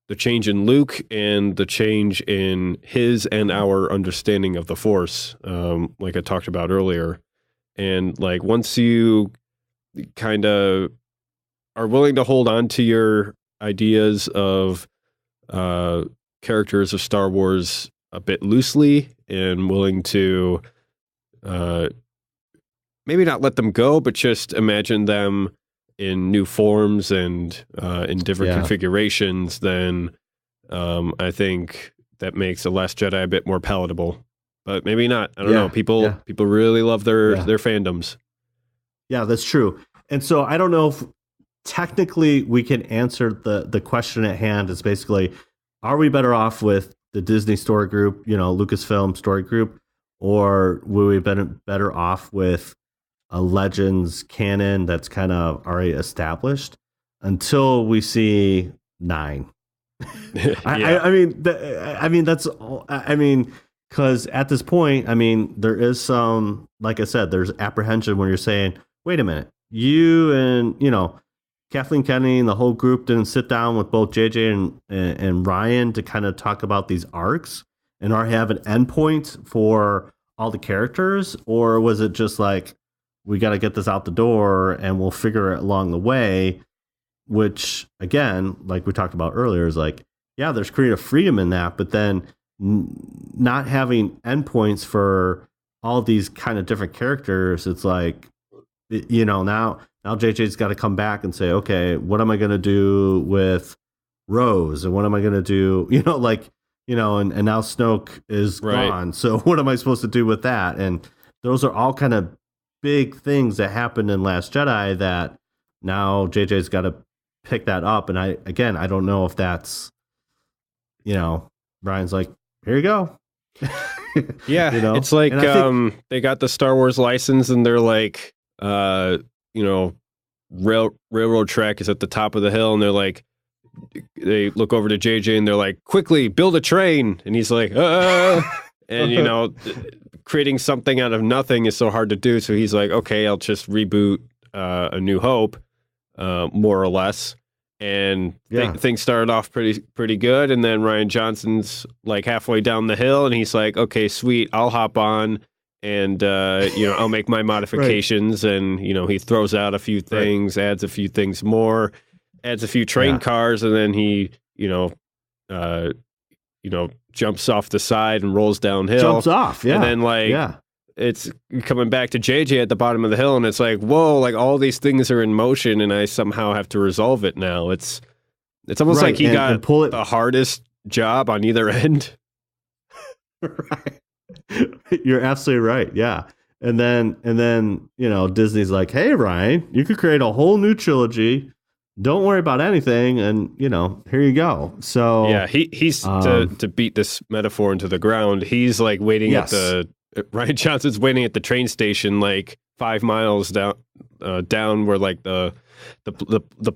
the change in Luke and the change in his and our understanding of the Force, like I talked about earlier. And like once you kind of are willing to hold on to your ideas of characters of Star Wars a bit loosely and willing to maybe not let them go, but just imagine them in new forms and in different configurations, then I think that makes The Last Jedi a bit more palatable. But maybe not. I don't know. People really love their fandoms. Yeah, that's true. And so I don't know if technically we can answer the question at hand. Is basically, are we better off with the Disney story group, Lucasfilm story group, or would we been better off with a Legends canon that's kind of already established until we see 9? Because at this point, there is some, like I said, there's apprehension when you're saying, wait a minute, you and, Kathleen Kennedy and the whole group didn't sit down with both JJ and Rian to kind of talk about these arcs and or have an endpoint for all the characters? Or was it just like, we got to get this out the door and we'll figure it along the way, which again, like we talked about earlier, is like, yeah, there's creative freedom in that, but then not having endpoints for all these kind of different characters, it's like, now JJ's got to come back and say, okay, what am I going to do with Rose? And what am I going to do? And now Snoke is gone. So what am I supposed to do with that? And those are all kind of big things that happened in Last Jedi that now JJ's got to pick that up. And I don't know if that's, Brian's like, here you go. Yeah. It's like, they got the Star Wars license and they're like, railroad track is at the top of the hill. And they're like, they look over to JJ and they're like, quickly build a train. And he's like, and creating something out of nothing is so hard to do. So he's like, okay, I'll just reboot A New Hope, more or less. And Yeah. things started off pretty good, and then Rian Johnson's like halfway down the hill, and he's like, "Okay, sweet, I'll hop on, and I'll make my modifications." And he throws out a few things, adds a few things more, adds a few train cars, and then he jumps off the side and rolls downhill. Jumps off, yeah. And then it's coming back to JJ at the bottom of the hill, and it's like, whoa, like all these things are in motion, and I somehow have to resolve it now. It's almost like he got the hardest job on either end. Right. You're absolutely right. Yeah. And then Disney's like, hey, Rian, you could create a whole new trilogy. Don't worry about anything. And, here you go. So yeah, he's to beat this metaphor into the ground. He's like waiting at Rian Johnson's waiting at the train station, like 5 miles down where like the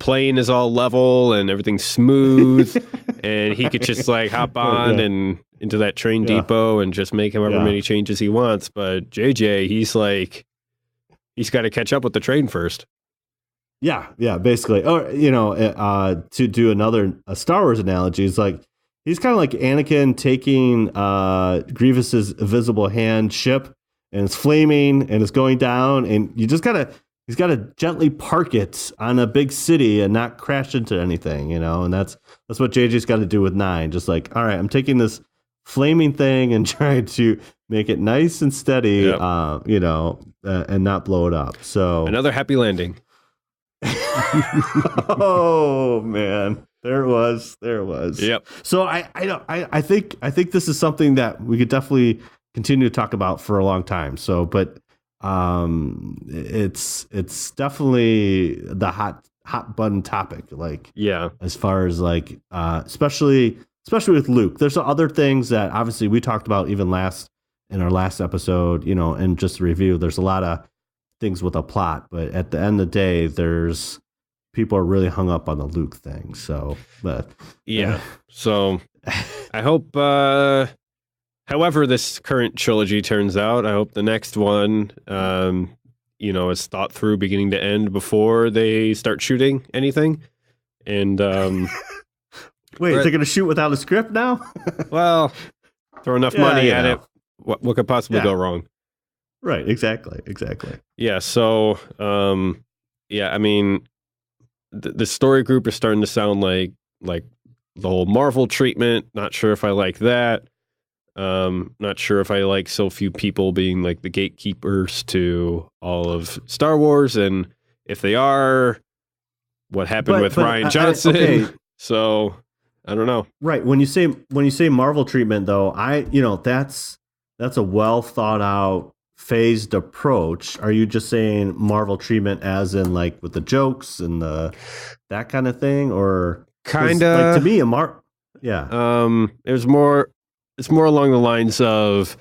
plane is all level and everything's smooth, and he could just like hop on and into that train depot and just make however many changes he wants. But JJ, he's got to catch up with the train first. Yeah, basically. Or to do a Star Wars analogy, it's like he's kind of like Anakin taking Grievous's invisible hand ship, and it's flaming and it's going down, and he's got to gently park it on a big city and not crash into anything, and that's what JJ's got to do with 9. Just like, all right, I'm taking this flaming thing and trying to make it nice and steady, and not blow it up. So another happy landing. Oh man, there it was. Yep. So I think this is something that we could definitely continue to talk about for a long time. So, but it's definitely the hot button topic. Like, as far as like, especially with Luke. There's other things that obviously we talked about even in our last episode. And just to review, there's a lot of things with a plot, but at the end of the day, there's people are really hung up on the Luke thing. So, but so I hope, however this current trilogy turns out, I hope the next one, is thought through beginning to end before they start shooting anything. And wait, they're going to shoot without a script now? Well, throw enough money at it. What could possibly go wrong? Right, exactly. Yeah, so, I mean, the story group is starting to sound like the whole Marvel treatment. Not sure if I like that. Not sure if I like so few people being like the gatekeepers to all of Star Wars, and if they are, what happened with Rian Johnson. Okay. So, I don't know. Right, when you say Marvel treatment, though, that's a well thought out, phased approach. Are you just saying Marvel treatment as in like with the jokes and that kind of thing, or kind of like to me it's more along the lines of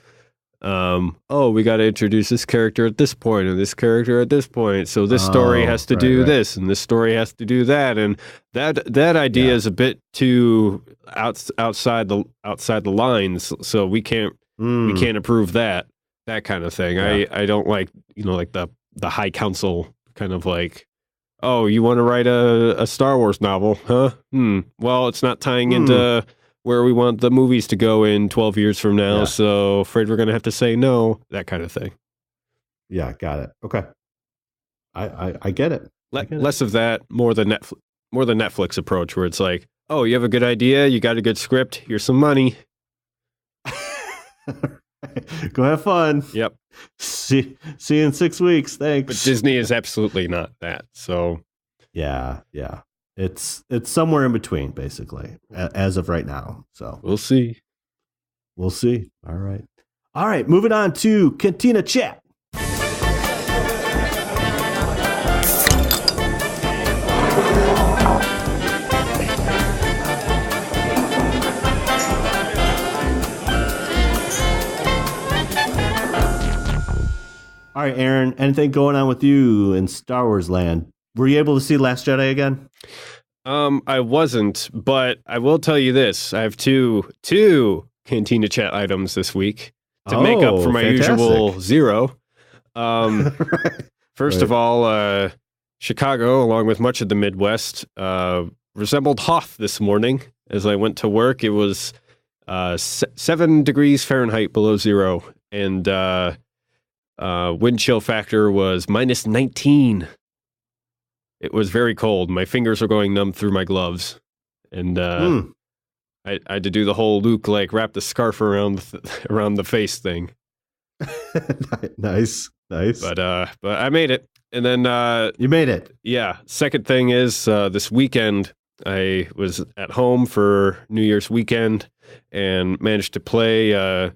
we got to introduce this character at this point and this character at this point, so this story has to do this and this story has to do that, and that idea is a bit too outside the lines, so we can't approve that kind of thing. I don't like like the High Council kind of like, oh, you want to write a Star Wars novel, huh? Well, it's not tying into where we want the movies to go in 12 years from now, so afraid we're going to have to say no, that kind of thing. Yeah, got it. Okay. I get it. Less of that, more the Netflix approach where it's like, oh, you have a good idea, you got a good script, here's some money. Go have fun. Yep. See you in 6 weeks. Thanks. But Disney is absolutely not that. So yeah. It's somewhere in between, basically, as of right now. So we'll see. All right. Moving on to Cantina Chat. All right, Aaron, anything going on with you in Star Wars land? Were you able to see Last Jedi again? I wasn't, but I will tell you this. I have two Cantina Chat items this week to make up for my usual 0. First of all, Chicago, along with much of the Midwest, resembled Hoth this morning as I went to work. It was 7 degrees Fahrenheit below zero, and wind chill factor was minus 19. It was very cold. My fingers were going numb through my gloves, and I had to do the whole Luke, like, wrap the scarf around the face thing. Nice. But I made it. And then You made it. Yeah. Second thing is this weekend I was at home for New Year's weekend and managed to play a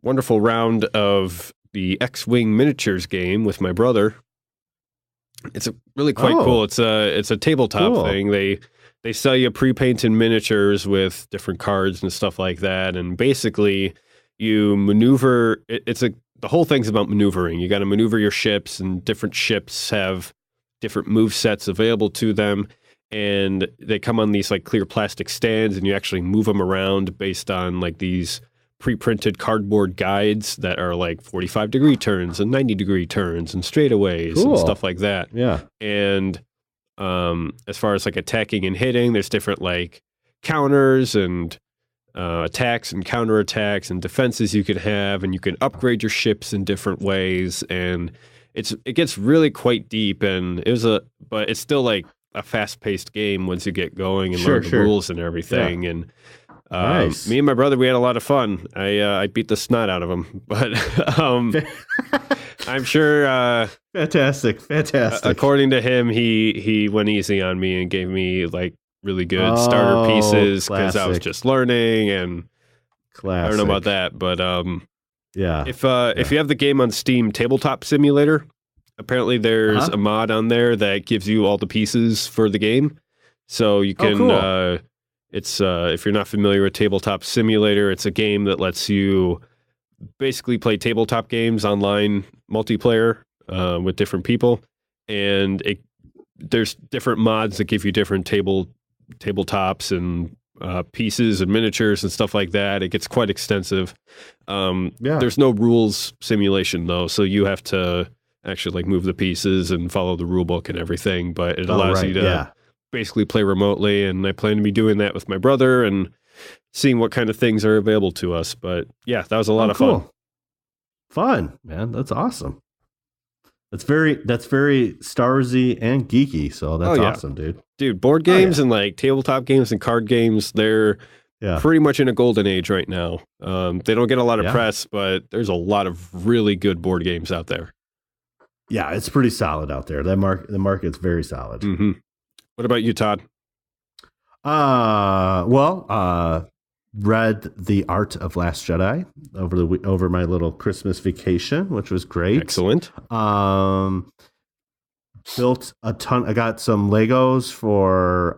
wonderful round of the X-Wing miniatures game with my brother. It's really quite cool. It's a tabletop thing. They sell you pre-painted miniatures with different cards and stuff like that, and basically you maneuver. The whole thing's about maneuvering. You got to maneuver your ships, and different ships have different move sets available to them, and they come on these like clear plastic stands, and you actually move them around based on like these pre-printed cardboard guides that are like 45-degree turns and 90-degree turns and straightaways and stuff like that. Yeah. And as far as like attacking and hitting, there's different like counters and attacks and counterattacks and defenses you could have, and you can upgrade your ships in different ways, and it gets really quite deep, and but it's still like a fast-paced game once you get going and learn the rules and everything. And nice. Me and my brother, we had a lot of fun. I beat the snot out of him, but I'm sure Fantastic. according to him, he went easy on me and gave me like really good starter pieces because I was just learning, and I don't know about that, but if you have the game on Steam, Tabletop Simulator, apparently there's a mod on there that gives you all the pieces for the game, so you can it's if you're not familiar with Tabletop Simulator, it's a game that lets you basically play tabletop games online multiplayer with different people, and there's different mods that give you different tabletops and pieces and miniatures and stuff like that. It gets quite extensive. There's no rules simulation though, so you have to actually like move the pieces and follow the rule book and everything, but it allows you to basically play remotely, and I plan to be doing that with my brother and seeing what kind of things are available to us. But yeah, that was a lot of fun. Fun, man. That's awesome. That's very Star Warsy and geeky, so that's awesome, dude. Dude, board games and like tabletop games and card games, they're pretty much in a golden age right now. They don't get a lot of press, but there's a lot of really good board games out there. Yeah, it's pretty solid out there. The market's very solid. Mm-hmm. What about you, Todd? Read The Art of Last Jedi over my little Christmas vacation, which was great. Excellent. Built a ton. I got some Legos for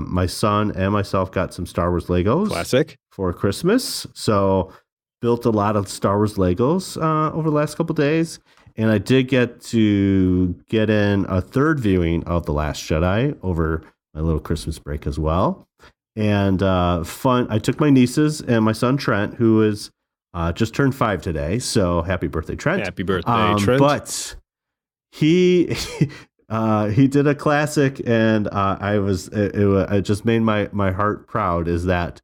my son and myself. Got some Star Wars Legos. Classic. For Christmas. So built a lot of Star Wars Legos over the last couple of days. And I did get in a third viewing of The Last Jedi over my little Christmas break as well. And fun. I took my nieces and my son Trent, who is just turned 5 today. So happy birthday, Trent! Happy birthday, Trent! But he did a classic, and it just made my heart proud. Is that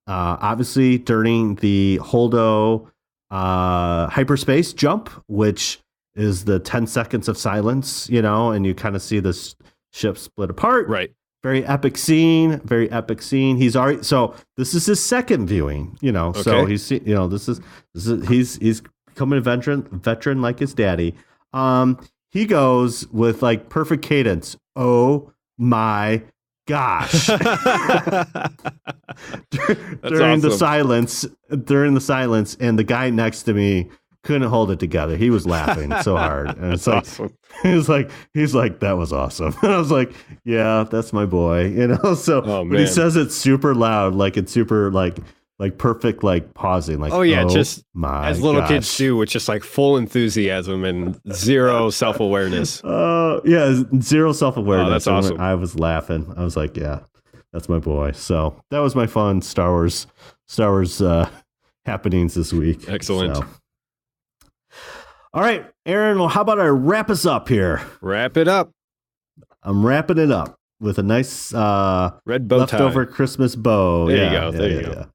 obviously during the Holdo hyperspace jump, which is the 10 seconds of silence, and you kind of see this ship split apart, right? Very epic scene. He's already, so this is his second viewing, Okay. So he's, he's becoming a veteran like his daddy. He goes with like perfect cadence. Oh my gosh. during the silence, and the guy next to me couldn't hold it together. He was laughing so hard. And it's like, awesome. He's like, that was awesome. And I was like, yeah, that's my boy, so, but he says it super loud, like it's super like perfect, like pausing, like, just as little kids do, with just like full enthusiasm and zero self-awareness. Zero self-awareness. Oh, that's awesome. I was laughing. I was like, yeah, that's my boy. So that was my fun Star Wars happenings this week. Excellent. So. All right, Aaron, well, how about I wrap us up here? Wrap it up. I'm wrapping it up. with a nice red bow tie. leftover Christmas bow. There you go. There you go.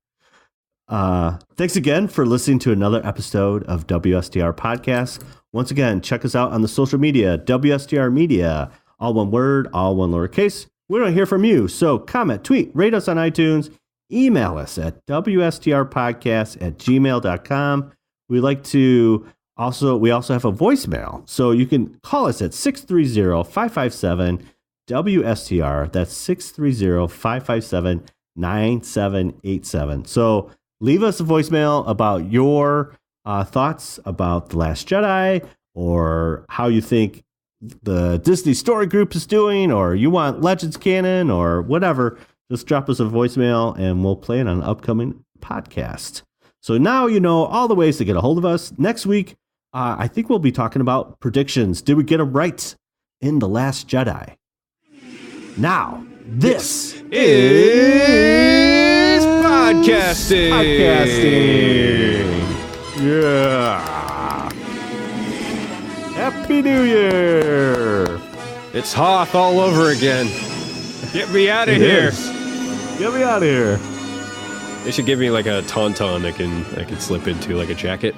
Thanks again for listening to another episode of WSTR Podcast. Once again, check us out on the social media, WSTR Media, all one word, all one lowercase. We don't hear from you, so comment, tweet, rate us on iTunes, email us at wstrpodcast@gmail.com. We also have a voicemail, so you can call us at 630-557-WSTR. That's 630-557-9787. So leave us a voicemail about your thoughts about The Last Jedi, or how you think the Disney Story Group is doing, or you want Legends Canon, or whatever. Just drop us a voicemail, and we'll play it on an upcoming podcast. So now you know all the ways to get a hold of us. Next week, I think we'll be talking about predictions. Did we get them right in The Last Jedi? Now, this is podcasting. Yeah. Happy New Year. It's Hoth all over again. Get me out of It here. is. Get me out of here. They should give me like a tauntaun I can slip into, like a jacket.